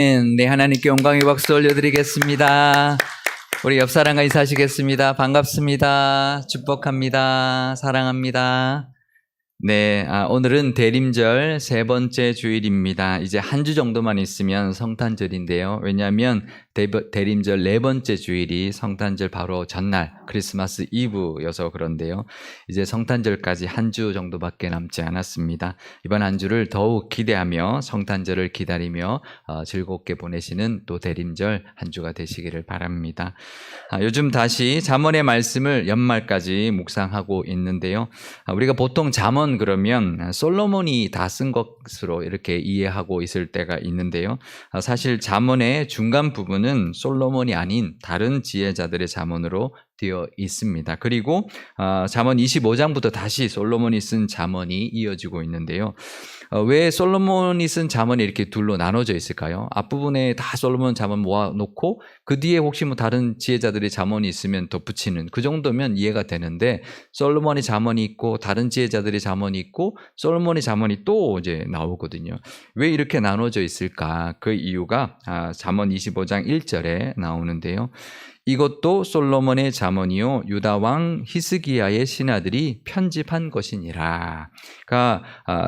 네, 하나님께 영광의 박수 올려드리겠습니다. 우리 옆 사람과 인사하시겠습니다. 반갑습니다. 축복합니다. 사랑합니다. 네, 오늘은 대림절 세 번째 주일입니다. 이제 한 주 정도만 있으면 성탄절인데요. 왜냐하면 대림절 네 번째 주일이 성탄절 바로 전날 크리스마스 이브여서 그런데요. 이제 성탄절까지 한 주 정도밖에 남지 않았습니다. 이번 한 주를 더욱 기대하며 성탄절을 기다리며 즐겁게 보내시는 또 대림절 한 주가 되시기를 바랍니다. 요즘 다시 잠언의 말씀을 연말까지 묵상하고 있는데요. 우리가 보통 잠언 그러면 솔로몬이 다 쓴 것으로 이렇게 이해하고 있을 때가 있는데요. 사실 잠언의 중간 부분은 솔로몬이 아닌 다른 지혜자들의 잠언으로 되어 있습니다. 그리고 잠언 25장부터 다시 솔로몬이 쓴 잠언이 이어지고 있는데요. 왜 솔로몬이 쓴 잠언이 이렇게 둘로 나눠져 있을까요? 앞부분에 다 솔로몬 잠언 모아놓고 그 뒤에 혹시 뭐 다른 지혜자들의 잠언이 있으면 덧붙이는 그 정도면 이해가 되는데 솔로몬의 잠언이 있고 다른 지혜자들의 잠언이 있고 솔로몬의 잠언이 또 이제 나오거든요. 왜 이렇게 나눠져 있을까? 그 이유가 잠언 25장 1절에 나오는데요. 이것도 솔로몬의 잠언이요 유다 왕 히스기야의 신하들이 편집한 것이니라. 그러니까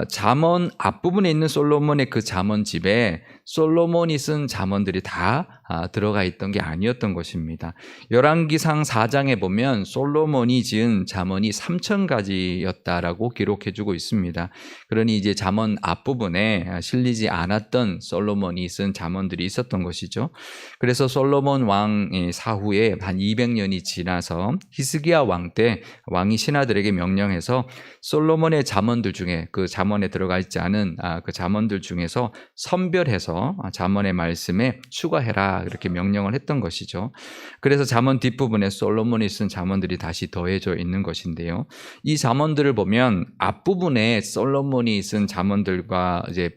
잠언 앞부분에 있는 솔로몬의 그 잠언집에 솔로몬이 쓴 잠언들이 다 들어가 있던 게 아니었던 것입니다. 열왕기상 4장에 보면 솔로몬이 지은 잠언이 3,000가지였다라고 기록해주고 있습니다. 그러니 이제 잠언 앞부분에 실리지 않았던 솔로몬이 쓴 잠언들이 있었던 것이죠. 그래서 솔로몬 왕의 사후에 한 200년이 지나서 히스기야 왕 때 왕이 신하들에게 명령해서 솔로몬의 잠언들 중에 그 잠언에 들어가 있지 않은 그 잠언들 중에서 선별해서 잠언의 말씀에 추가해라 이렇게 명령을 했던 것이죠. 그래서 잠언 뒷부분에 솔로몬이 쓴 잠언들이 다시 더해져 있는 것인데요. 이 잠언들을 보면 앞부분에 솔로몬이 쓴 잠언들과 이제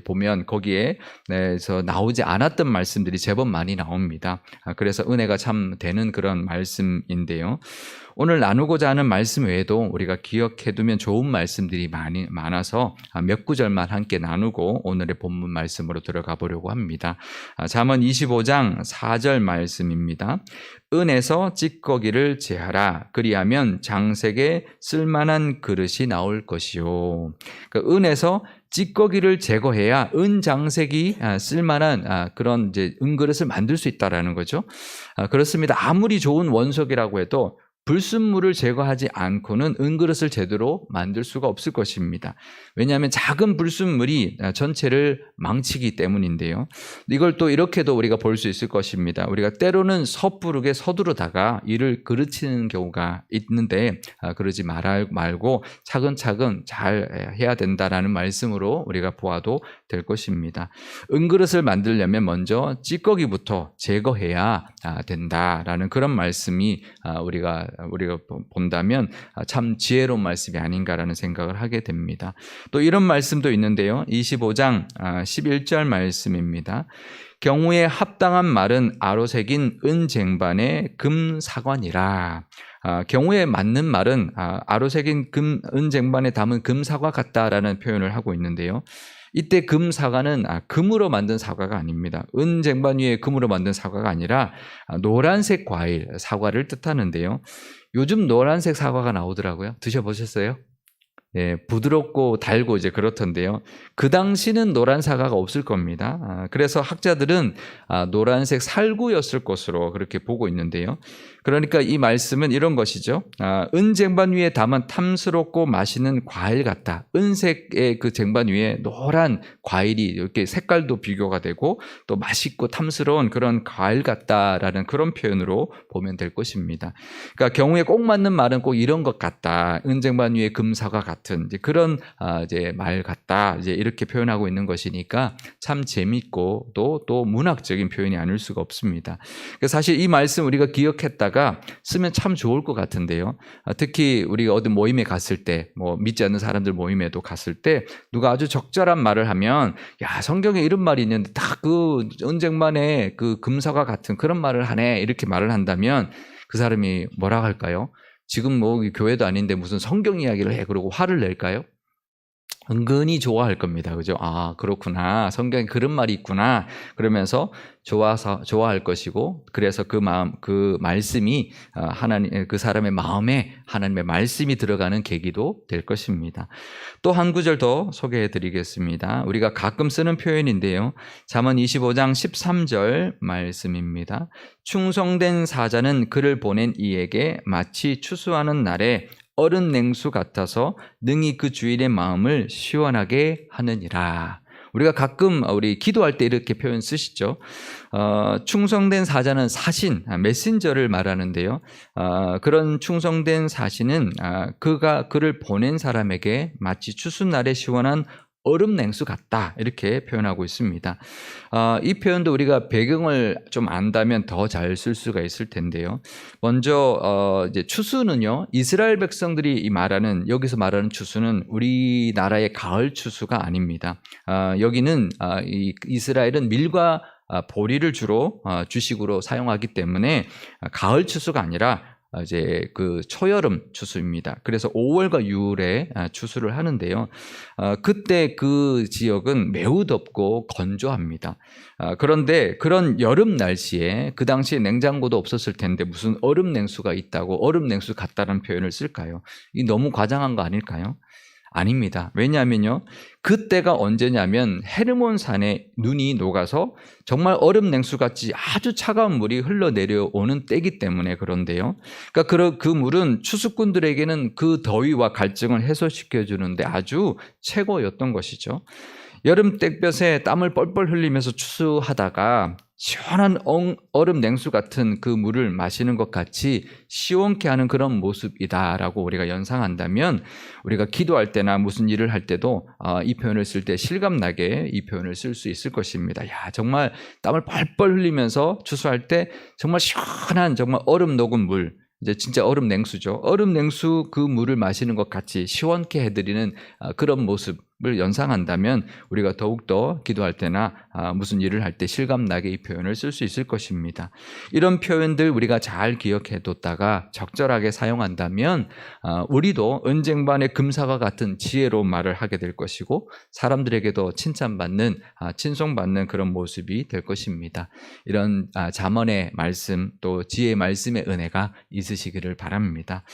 보면 거기에서 나오지 않았던 말씀들이 제법 많이 나옵니다. 그래서 은혜가 참 되는 그런 말씀인데요. 오늘 나누고자 하는 말씀 외에도 우리가 기억해두면 좋은 말씀들이 많아서 몇 구절만 함께 나누고 오늘의 본문 말씀으로 들어가 보려고 합니다. 잠언 25장 4절 말씀입니다. 은에서 찌꺼기를 제하라. 그리하면 장색에 쓸만한 그릇이 나올 것이요. 그러니까 은에서 찌꺼기를 제거해야 은장색이 쓸만한 그런 이제 은그릇을 만들 수 있다라는 거죠. 그렇습니다. 아무리 좋은 원석이라고 해도 불순물을 제거하지 않고는 은그릇을 제대로 만들 수가 없을 것입니다. 왜냐하면 작은 불순물이 전체를 망치기 때문인데요. 이걸 또 이렇게도 우리가 볼 수 있을 것입니다. 우리가 때로는 섣부르게 서두르다가 일을 그르치는 경우가 있는데 그러지 말고 차근차근 잘 해야 된다라는 말씀으로 우리가 보아도 될 것입니다. 은그릇을 만들려면 먼저 찌꺼기부터 제거해야 된다라는 그런 말씀이 우리가 본다면 참 지혜로운 말씀이 아닌가라는 생각을 하게 됩니다. 또 이런 말씀도 있는데요. 25장 11절 말씀입니다. 경우에 합당한 말은 아로새긴 은쟁반의 금사관이라. 경우에 맞는 말은 아로새긴 은쟁반에 담은 금사과 같다라는 표현을 하고 있는데요. 이때 금사과는 금으로 만든 사과가 아닙니다. 은쟁반 위에 금으로 만든 사과가 아니라 노란색 과일, 사과를 뜻하는데요. 요즘 노란색 사과가 나오더라고요. 드셔보셨어요? 예, 부드럽고 달고 이제 그렇던데요. 그 당시는 노란 사과가 없을 겁니다. 그래서 학자들은 노란색 살구였을 것으로 그렇게 보고 있는데요. 그러니까 이 말씀은 이런 것이죠. 은쟁반 위에 담은 탐스럽고 맛있는 과일 같다. 은색의 그 쟁반 위에 노란 과일이 이렇게 색깔도 비교가 되고 또 맛있고 탐스러운 그런 과일 같다라는 그런 표현으로 보면 될 것입니다. 그러니까 경우에 꼭 맞는 말은 꼭 이런 것 같다. 은쟁반 위에 금사과 같은 이제 그런 이제 말 같다. 이제 이렇게 표현하고 있는 것이니까 참 재밌고 또 문학적인 표현이 아닐 수가 없습니다. 사실 이 말씀 우리가 기억했다가 쓰면 참 좋을 것 같은데요. 특히 우리가 어디 모임에 갔을 때, 뭐 믿지 않는 사람들 모임에도 갔을 때 누가 아주 적절한 말을 하면 야 성경에 이런 말이 있는데 딱 그 은쟁반에 그 금사과 같은 그런 말을 하네 이렇게 말을 한다면 그 사람이 뭐라 할까요? 지금 뭐 교회도 아닌데 무슨 성경 이야기를 해 그러고 화를 낼까요? 은근히 좋아할 겁니다. 그죠? 아, 그렇구나. 성경에 그런 말이 있구나. 그러면서 좋아할 것이고, 그래서 그 말씀이 하나님, 그 사람의 마음에 하나님의 말씀이 들어가는 계기도 될 것입니다. 또 한 구절 더 소개해 드리겠습니다. 우리가 가끔 쓰는 표현인데요. 잠언 25장 13절 말씀입니다. 충성된 사자는 그를 보낸 이에게 마치 추수하는 날에 얼음 냉수 같아서 능히 그 주인의 마음을 시원하게 하느니라. 우리가 가끔 우리 기도할 때 이렇게 표현 쓰시죠. 충성된 사자는 사신, 메신저를 말하는데요. 그런 충성된 사신은 그를 보낸 사람에게 마치 추수날에 시원한 얼음 냉수 같다, 이렇게 표현하고 있습니다. 이 표현도 우리가 배경을 좀 안다면 더 잘 쓸 수가 있을 텐데요. 먼저 이제 추수는요, 이스라엘 백성들이 여기서 말하는 추수는 우리나라의 가을 추수가 아닙니다. 여기는 이스라엘은 밀과 보리를 주로 주식으로 사용하기 때문에 가을 추수가 아니라 이제 그 초여름 추수입니다. 그래서 5월과 6월에 추수를 하는데요. 그때 그 지역은 매우 덥고 건조합니다. 그런데 그런 여름 날씨에 그 당시에 냉장고도 없었을 텐데 무슨 얼음 냉수가 있다고 얼음 냉수 같다는 표현을 쓸까요? 이 너무 과장한 거 아닐까요? 아닙니다. 왜냐하면요, 그때가 언제냐면 헤르몬산에 눈이 녹아서 정말 얼음 냉수같이 아주 차가운 물이 흘러내려오는 때이기 때문에 그런데요. 그러니까 그 물은 추수꾼들에게는 그 더위와 갈증을 해소시켜 주는데 아주 최고였던 것이죠. 여름 땡볕에 땀을 뻘뻘 흘리면서 추수하다가 시원한 얼음 냉수 같은 그 물을 마시는 것 같이 시원케 하는 그런 모습이다라고 우리가 연상한다면, 우리가 기도할 때나 무슨 일을 할 때도 이 표현을 쓸 때 실감나게 이 표현을 쓸 수 있을 것입니다. 야, 정말 땀을 뻘뻘 흘리면서 추수할 때 정말 시원한 정말 얼음 녹은 물, 이제 진짜 얼음 냉수죠. 얼음 냉수 그 물을 마시는 것 같이 시원케 해드리는 그런 모습을 연상한다면 우리가 더욱더 기도할 때나 무슨 일을 할 때 실감나게 이 표현을 쓸 수 있을 것입니다. 이런 표현들 우리가 잘 기억해 뒀다가 적절하게 사용한다면 우리도 은쟁반의 금사과 같은 지혜로운 말을 하게 될 것이고, 사람들에게도 칭찬받는, 칭송받는 그런 모습이 될 것입니다. 이런 잠언의 말씀, 또 지혜의 말씀의 은혜가 있으시기를 바랍니다.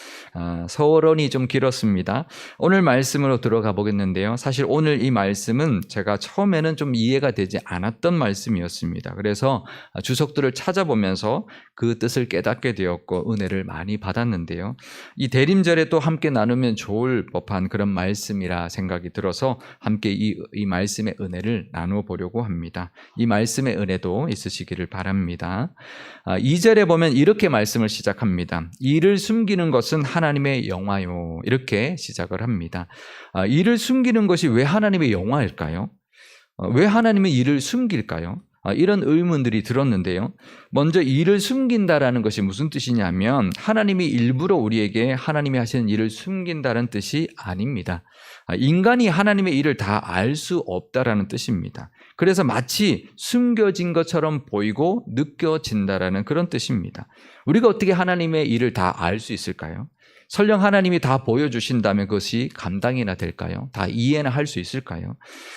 서론이 좀 길었습니다. 오늘 말씀으로 들어가 보겠는데요. 사실 오늘 이 말씀은 제가 처음에는 좀 이해가 되지 않았던 말씀이었습니다. 그래서 주석들을 찾아보면서 그 뜻을 깨닫게 되었고 은혜를 많이 받았는데요. 이 대림절에 또 함께 나누면 좋을 법한 그런 말씀이라 생각이 들어서 함께 이 말씀의 은혜를 나누어 보려고 합니다. 이 말씀의 은혜도 있으시기를 바랍니다. 2절에 보면 이렇게 말씀을 시작합니다. 이를 숨기는 것은 하나님의 영화요, 이렇게 시작을 합니다. 이를 숨기는 것이 왜 하나님의 영화일까요? 왜 하나님은 이를 숨길까요? 이런 의문들이 들었는데요. 먼저 일을 숨긴다라는 것이 무슨 뜻이냐면, 하나님이 일부러 우리에게 하나님이 하시는 일을 숨긴다는 뜻이 아닙니다. 인간이 하나님의 일을 다 알 수 없다라는 뜻입니다. 그래서 마치 숨겨진 것처럼 보이고 느껴진다라는 그런 뜻입니다. 우리가 어떻게 하나님의 일을 다 알 수 있을까요? 설령 하나님이 다 보여주신다면 그것이 감당이나 될까요? 다 이해나 할 수 있을까요?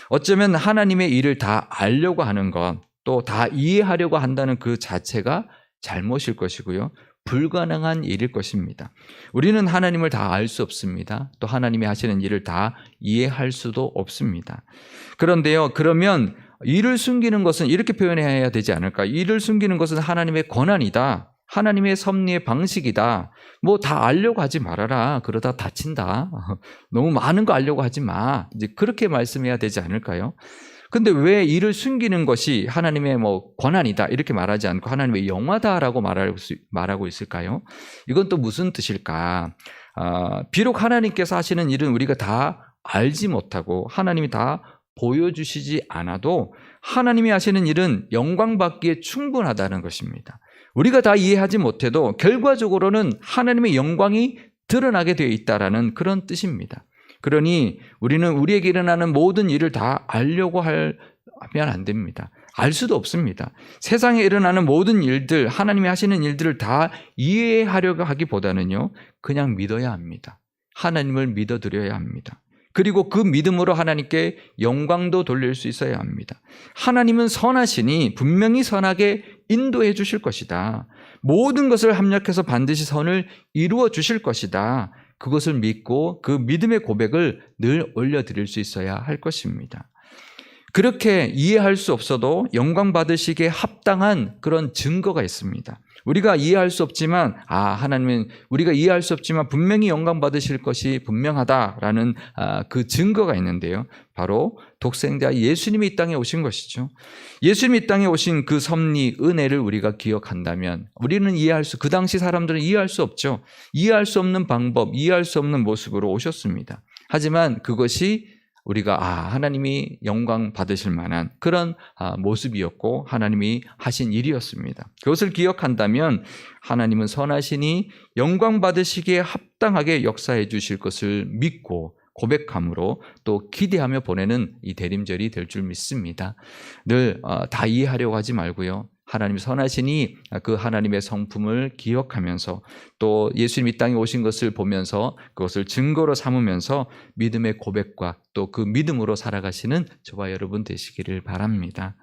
어쩌면 하나님의 일을 다 알려고 하는 것, 또 다 이해하려고 한다는 그 자체가 잘못일 것이고요. 불가능한 일일 것입니다. 우리는 하나님을 다 알 수 없습니다. 또 하나님이 하시는 일을 다 이해할 수도 없습니다. 그런데요, 그러면 일을 숨기는 것은 이렇게 표현해야 되지 않을까? 일을 숨기는 것은 하나님의 권한이다. 하나님의 섭리의 방식이다. 뭐 다 알려고 하지 말아라. 그러다 다친다. 너무 많은 거 알려고 하지 마. 이제 그렇게 말씀해야 되지 않을까요? 근데 왜 일을 숨기는 것이 하나님의 권한이다 이렇게 말하지 않고 하나님의 영화다라고 말하고 있을까요? 이건 또 무슨 뜻일까? 비록 하나님께서 하시는 일은 우리가 다 알지 못하고 하나님이 다 보여주시지 않아도 하나님이 하시는 일은 영광받기에 충분하다는 것입니다. 우리가 다 이해하지 못해도 결과적으로는 하나님의 영광이 드러나게 되어 있다라는 그런 뜻입니다. 그러니 우리는 우리에게 일어나는 모든 일을 다 알려고 하면 안 됩니다. 알 수도 없습니다. 세상에 일어나는 모든 일들, 하나님이 하시는 일들을 다 이해하려고 하기보다는요, 그냥 믿어야 합니다. 하나님을 믿어드려야 합니다. 그리고 그 믿음으로 하나님께 영광도 돌릴 수 있어야 합니다. 하나님은 선하시니 분명히 선하게 인도해 주실 것이다. 모든 것을 합력해서 반드시 선을 이루어 주실 것이다. 그것을 믿고 그 믿음의 고백을 늘 올려드릴 수 있어야 할 것입니다. 그렇게 이해할 수 없어도 영광 받으시기에 합당한 그런 증거가 있습니다. 우리가 이해할 수 없지만 하나님은 우리가 이해할 수 없지만 분명히 영광 받으실 것이 분명하다라는 그 증거가 있는데요. 바로 독생자 예수님이 이 땅에 오신 것이죠. 예수님이 이 땅에 오신 그 섭리 은혜를 우리가 기억한다면 우리는 그 당시 사람들은 이해할 수 없죠. 이해할 수 없는 방법, 이해할 수 없는 모습으로 오셨습니다. 하지만 그것이 우리가 하나님이 영광 받으실 만한 그런 모습이었고 하나님이 하신 일이었습니다. 그것을 기억한다면 하나님은 선하시니 영광 받으시기에 합당하게 역사해 주실 것을 믿고 고백함으로 또 기대하며 보내는 이 대림절이 될 줄 믿습니다. 늘 다 이해하려고 하지 말고요. 하나님이 선하시니 그 하나님의 성품을 기억하면서 또 예수님 이 땅에 오신 것을 보면서 그것을 증거로 삼으면서 믿음의 고백과 또 그 믿음으로 살아가시는 저와 여러분 되시기를 바랍니다.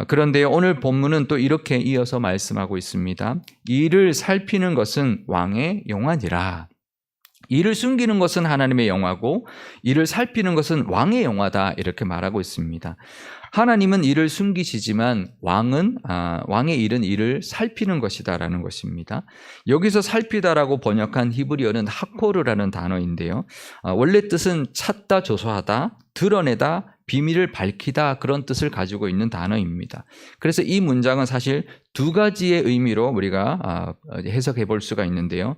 그런데 오늘 본문은 또 이렇게 이어서 말씀하고 있습니다. 이를 살피는 것은 왕의 영화니라. 이를 숨기는 것은 하나님의 영화고 이를 살피는 것은 왕의 영화다 이렇게 말하고 있습니다. 하나님은 이를 숨기시지만 왕의 일은 이를 살피는 것이다라는 것입니다. 여기서 살피다라고 번역한 히브리어는 하코르라는 단어인데요. 원래 뜻은 찾다, 조사하다, 드러내다, 비밀을 밝히다 그런 뜻을 가지고 있는 단어입니다. 그래서 이 문장은 사실 두 가지의 의미로 우리가 해석해 볼 수가 있는데요.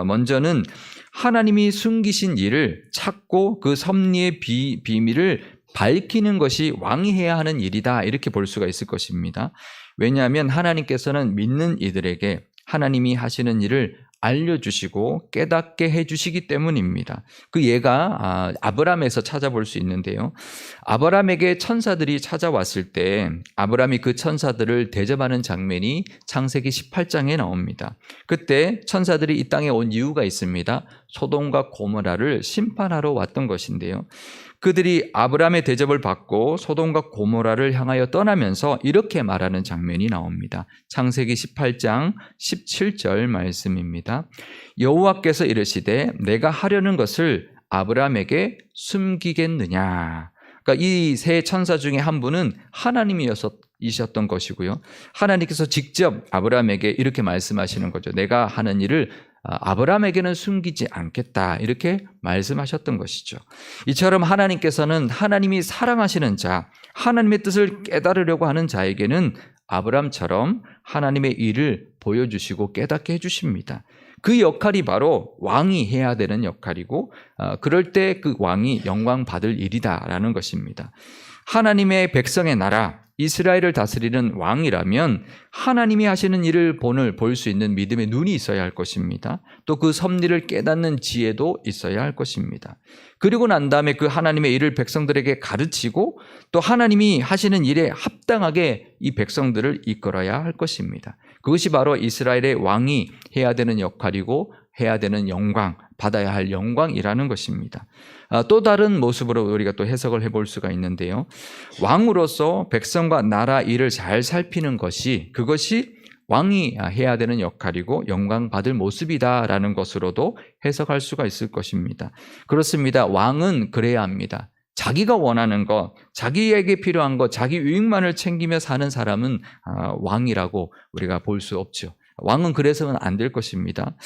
먼저는 하나님이 숨기신 일을 찾고 그 섭리의 비밀을 밝히는 것이 왕이 해야 하는 일이다 이렇게 볼 수가 있을 것입니다. 왜냐하면 하나님께서는 믿는 이들에게 하나님이 하시는 일을 알려주시고 깨닫게 해주시기 때문입니다. 그 예가 아브라함에서 찾아볼 수 있는데요. 아브라함에게 천사들이 찾아왔을 때 아브라함이 그 천사들을 대접하는 장면이 창세기 18장에 나옵니다. 그때 천사들이 이 땅에 온 이유가 있습니다. 소돔과 고모라를 심판하러 왔던 것인데요. 그들이 아브라함의 대접을 받고 소돔과 고모라를 향하여 떠나면서 이렇게 말하는 장면이 나옵니다. 창세기 18장 17절 말씀입니다. 여호와께서 이르시되 내가 하려는 것을 아브라함에게 숨기겠느냐. 그러니까 이 세 천사 중에 한 분은 하나님이셨던 것이고요. 하나님께서 직접 아브라함에게 이렇게 말씀하시는 거죠. 내가 하는 일을 아브라함에게는 숨기지 않겠다 이렇게 말씀하셨던 것이죠. 이처럼 하나님께서는 하나님이 사랑하시는 자, 하나님의 뜻을 깨달으려고 하는 자에게는 아브라함처럼 하나님의 일을 보여주시고 깨닫게 해주십니다. 그 역할이 바로 왕이 해야 되는 역할이고 그럴 때 그 왕이 영광 받을 일이다라는 것입니다. 하나님의 백성의 나라 이스라엘을 다스리는 왕이라면 하나님이 하시는 일을 볼 수 있는 믿음의 눈이 있어야 할 것입니다. 또 그 섭리를 깨닫는 지혜도 있어야 할 것입니다. 그리고 난 다음에 그 하나님의 일을 백성들에게 가르치고 또 하나님이 하시는 일에 합당하게 이 백성들을 이끌어야 할 것입니다. 그것이 바로 이스라엘의 왕이 해야 되는 역할이고 해야 되는 영광, 받아야 할 영광이라는 것입니다. 또 다른 모습으로 우리가 또 해석을 해볼 수가 있는데요. 왕으로서 백성과 나라 일을 잘 살피는 그것이 왕이 해야 되는 역할이고 영광 받을 모습이다라는 것으로도 해석할 수가 있을 것입니다. 그렇습니다. 왕은 그래야 합니다. 자기가 원하는 것, 자기에게 필요한 것, 자기 유익만을 챙기며 사는 사람은 왕이라고 우리가 볼 수 없죠. 왕은 그래서는 안 될 것입니다.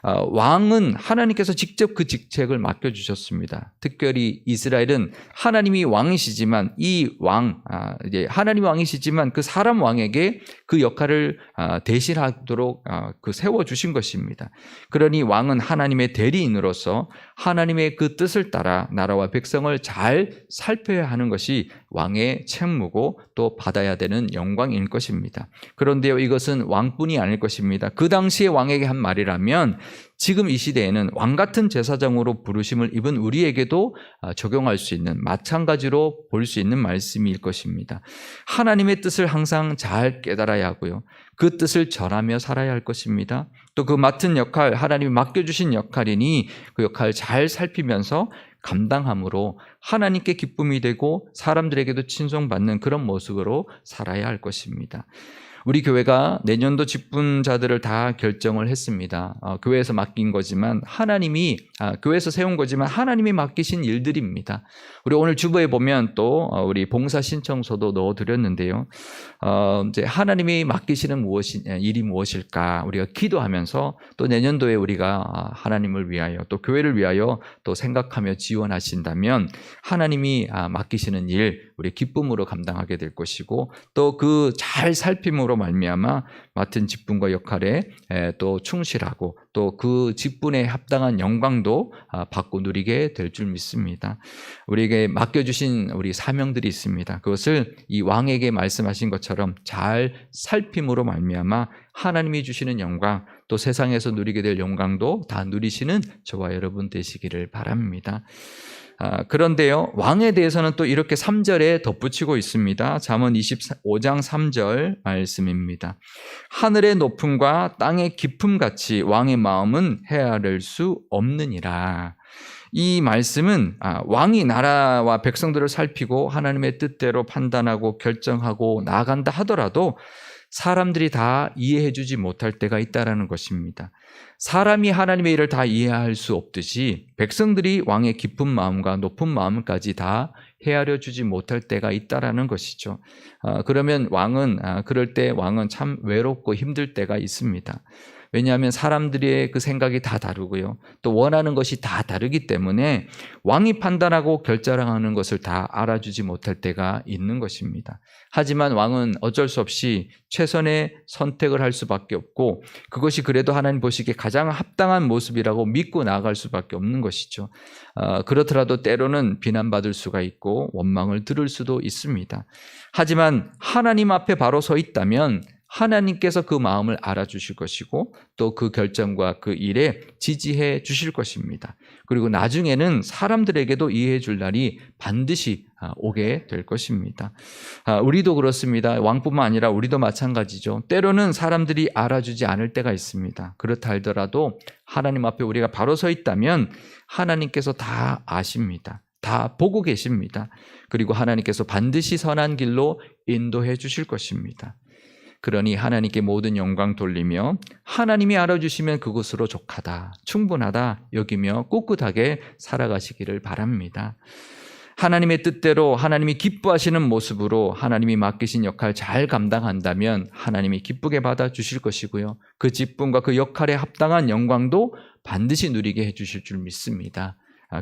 왕은 하나님께서 직접 그 직책을 맡겨주셨습니다. 특별히 이스라엘은 하나님이 왕이시지만 이제 하나님이 왕이시지만 그 사람 왕에게 그 역할을 대신하도록 세워주신 것입니다. 그러니 왕은 하나님의 대리인으로서 하나님의 그 뜻을 따라 나라와 백성을 잘 살펴야 하는 것이 왕의 책무고 또 받아야 되는 영광일 것입니다. 그런데요, 이것은 왕뿐이 아닐 것입니다. 그 당시의 왕에게 한 말이라면 지금 이 시대에는 왕 같은 제사장으로 부르심을 입은 우리에게도 적용할 수 있는 마찬가지로 볼 수 있는 말씀일 것입니다. 하나님의 뜻을 항상 잘 깨달아야 하고요. 그 뜻을 전하며 살아야 할 것입니다. 또 그 맡은 역할, 하나님이 맡겨주신 역할이니 그 역할을 잘 살피면서 감당함으로 하나님께 기쁨이 되고 사람들에게도 칭송받는 그런 모습으로 살아야 할 것입니다. 우리 교회가 내년도 직분자들을 다 결정을 했습니다. 교회에서 맡긴 거지만 교회에서 세운 거지만 하나님이 맡기신 일들입니다. 우리 오늘 주보에 보면 또 우리 봉사 신청서도 넣어드렸는데요. 이제 하나님이 맡기시는 일이 무엇일까 우리가 기도하면서 또 내년도에 우리가 하나님을 위하여 또 교회를 위하여 또 생각하며 지원하신다면 하나님이 맡기시는 일 우리 기쁨으로 감당하게 될 것이고 또 그 잘 살핌으로 말미암아 맡은 직분과 역할에 또 충실하고 또 그 직분에 합당한 영광도 받고 누리게 될 줄 믿습니다. 우리에게 맡겨주신 우리 사명들이 있습니다. 그것을 이 왕에게 말씀하신 것처럼 잘 살핌으로 말미암아 하나님이 주시는 영광 또 세상에서 누리게 될 영광도 다 누리시는 저와 여러분 되시기를 바랍니다. 그런데요, 왕에 대해서는 또 이렇게 3절에 덧붙이고 있습니다. 잠언 25장 3절 말씀입니다. 하늘의 높음과 땅의 깊음같이 왕의 마음은 헤아릴 수 없느니라. 이 말씀은 왕이 나라와 백성들을 살피고 하나님의 뜻대로 판단하고 결정하고 나아간다 하더라도 사람들이 다 이해해주지 못할 때가 있다는 것입니다. 사람이 하나님의 일을 다 이해할 수 없듯이 백성들이 왕의 깊은 마음과 높은 마음까지 다 헤아려 주지 못할 때가 있다는 것이죠. 그러면 그럴 때 왕은 참 외롭고 힘들 때가 있습니다. 왜냐하면 사람들의 그 생각이 다 다르고요. 또 원하는 것이 다 다르기 때문에 왕이 판단하고 결정하는 것을 다 알아주지 못할 때가 있는 것입니다. 하지만 왕은 어쩔 수 없이 최선의 선택을 할 수밖에 없고 그것이 그래도 하나님 보시기에 가장 합당한 모습이라고 믿고 나아갈 수밖에 없는 것이죠. 그렇더라도 때로는 비난받을 수가 있고 원망을 들을 수도 있습니다. 하지만 하나님 앞에 바로 서 있다면 하나님께서 그 마음을 알아주실 것이고 또 그 결정과 그 일에 지지해 주실 것입니다. 그리고 나중에는 사람들에게도 이해해 줄 날이 반드시 오게 될 것입니다. 우리도 그렇습니다. 왕뿐만 아니라 우리도 마찬가지죠. 때로는 사람들이 알아주지 않을 때가 있습니다. 그렇다 하더라도 하나님 앞에 우리가 바로 서 있다면 하나님께서 다 아십니다. 다 보고 계십니다. 그리고 하나님께서 반드시 선한 길로 인도해 주실 것입니다. 그러니 하나님께 모든 영광 돌리며 하나님이 알아주시면 그것으로 족하다, 충분하다 여기며 꿋꿋하게 살아가시기를 바랍니다. 하나님의 뜻대로 하나님이 기뻐하시는 모습으로 하나님이 맡기신 역할 잘 감당한다면 하나님이 기쁘게 받아주실 것이고요. 그 직분과 그 역할에 합당한 영광도 반드시 누리게 해주실 줄 믿습니다.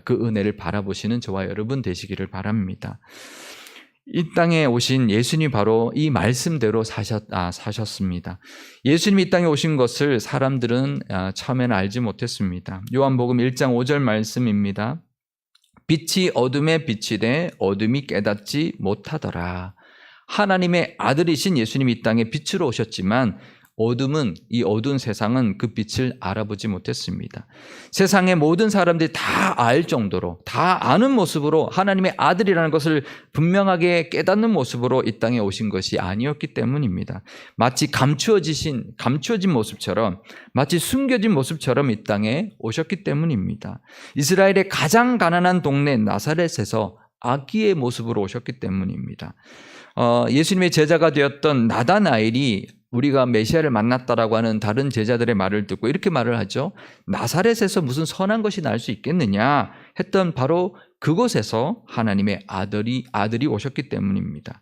그 은혜를 바라보시는 저와 여러분 되시기를 바랍니다. 이 땅에 오신 예수님이 바로 이 말씀대로 사셨습니다. 예수님이 이 땅에 오신 것을 사람들은 처음에는 알지 못했습니다. 요한복음 1장 5절 말씀입니다. 빛이 어둠에 비치되 어둠이 깨닫지 못하더라. 하나님의 아들이신 예수님이 이 땅에 빛으로 오셨지만 이 어두운 세상은 그 빛을 알아보지 못했습니다. 세상의 모든 사람들이 다 알 정도로, 다 아는 모습으로 하나님의 아들이라는 것을 분명하게 깨닫는 모습으로 이 땅에 오신 것이 아니었기 때문입니다. 마치 감추어진 모습처럼, 마치 숨겨진 모습처럼 이 땅에 오셨기 때문입니다. 이스라엘의 가장 가난한 동네 나사렛에서 아기의 모습으로 오셨기 때문입니다. 예수님의 제자가 되었던 나다나엘이 우리가 메시아를 만났다라고 하는 다른 제자들의 말을 듣고 이렇게 말을 하죠. 나사렛에서 무슨 선한 것이 날 수 있겠느냐 했던 바로 그곳에서 하나님의 아들이 오셨기 때문입니다.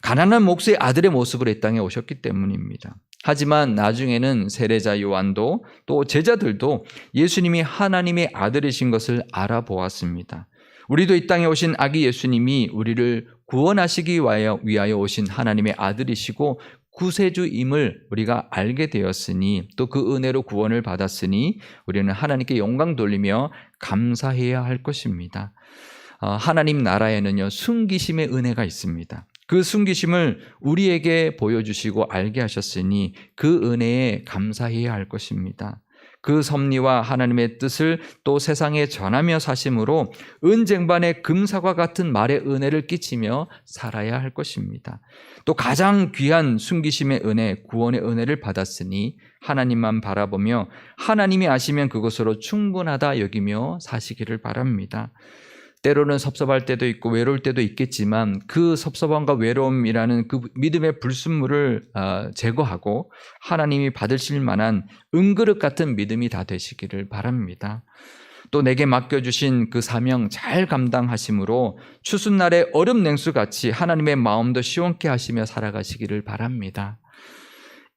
가난한 목수의 아들의 모습으로 이 땅에 오셨기 때문입니다. 하지만 나중에는 세례자 요한도 또 제자들도 예수님이 하나님의 아들이신 것을 알아보았습니다. 우리도 이 땅에 오신 아기 예수님이 우리를 구원하시기 위하여 오신 하나님의 아들이시고 구세주임을 우리가 알게 되었으니 또 그 은혜로 구원을 받았으니 우리는 하나님께 영광 돌리며 감사해야 할 것입니다. 하나님 나라에는요 숨기심의 은혜가 있습니다. 그 숨기심을 우리에게 보여주시고 알게 하셨으니 그 은혜에 감사해야 할 것입니다. 그 섭리와 하나님의 뜻을 또 세상에 전하며 사심으로 은쟁반의 금사과 같은 말의 은혜를 끼치며 살아야 할 것입니다. 또 가장 귀한 숨기심의 은혜, 구원의 은혜를 받았으니 하나님만 바라보며 하나님이 아시면 그것으로 충분하다 여기며 사시기를 바랍니다. 때로는 섭섭할 때도 있고 외로울 때도 있겠지만 그 섭섭함과 외로움이라는 그 믿음의 불순물을 제거하고 하나님이 받으실 만한 은그릇 같은 믿음이 다 되시기를 바랍니다. 또 내게 맡겨주신 그 사명 잘 감당하심으로 추수날의 얼음 냉수같이 하나님의 마음도 시원케 하시며 살아가시기를 바랍니다.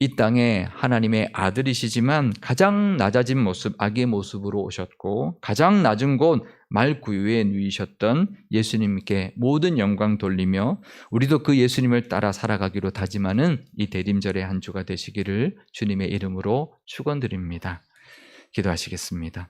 이 땅에 하나님의 아들이시지만 가장 낮아진 모습, 악의 모습으로 오셨고 가장 낮은 곳 말구유에 누이셨던 예수님께 모든 영광 돌리며 우리도 그 예수님을 따라 살아가기로 다짐하는 이 대림절의 한 주가 되시기를 주님의 이름으로 축원드립니다. 기도하시겠습니다.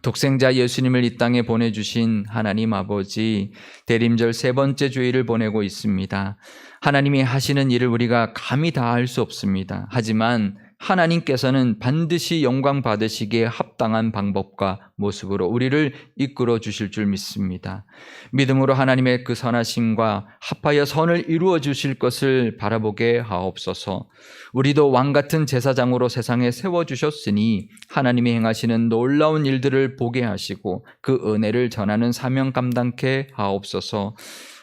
독생자 예수님을 이 땅에 보내주신 하나님 아버지, 대림절 세 번째 주일을 보내고 있습니다. 하나님이 하시는 일을 우리가 감히 다 할 수 없습니다. 하지만 하나님께서는 반드시 영광 받으시기에 합당한 방법과 모습으로 우리를 이끌어 주실 줄 믿습니다. 믿음으로 하나님의 그 선하심과 합하여 선을 이루어 주실 것을 바라보게 하옵소서. 우리도 왕같은 제사장으로 세상에 세워주셨으니 하나님이 행하시는 놀라운 일들을 보게 하시고 그 은혜를 전하는 사명 감당케 하옵소서.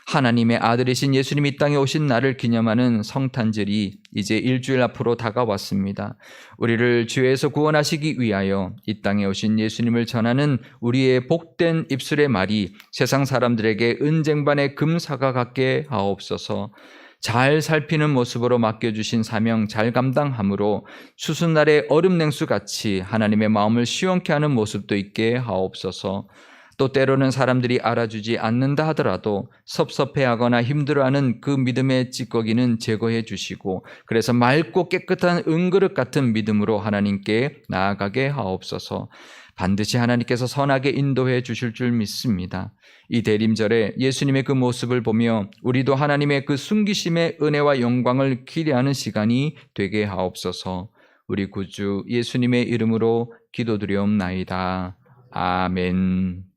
하나님의 아들이신 예수님이 이 땅에 오신 날을 기념하는 성탄절이 이제 일주일 앞으로 다가왔습니다. 우리를 죄에서 구원하시기 위하여 이 땅에 오신 예수님을 전하는 우리의 복된 입술의 말이 세상 사람들에게 은쟁반의 금사가 같게 하옵소서. 잘 살피는 모습으로 맡겨주신 사명 잘 감당함으로 추수날의 얼음 냉수같이 하나님의 마음을 시원케 하는 모습도 있게 하옵소서. 또 때로는 사람들이 알아주지 않는다 하더라도 섭섭해하거나 힘들어하는 그 믿음의 찌꺼기는 제거해 주시고 그래서 맑고 깨끗한 은그릇 같은 믿음으로 하나님께 나아가게 하옵소서. 반드시 하나님께서 선하게 인도해 주실 줄 믿습니다. 이 대림절에 예수님의 그 모습을 보며 우리도 하나님의 그 숨기심의 은혜와 영광을 기대하는 시간이 되게 하옵소서. 우리 구주 예수님의 이름으로 기도드리옵나이다. 아멘.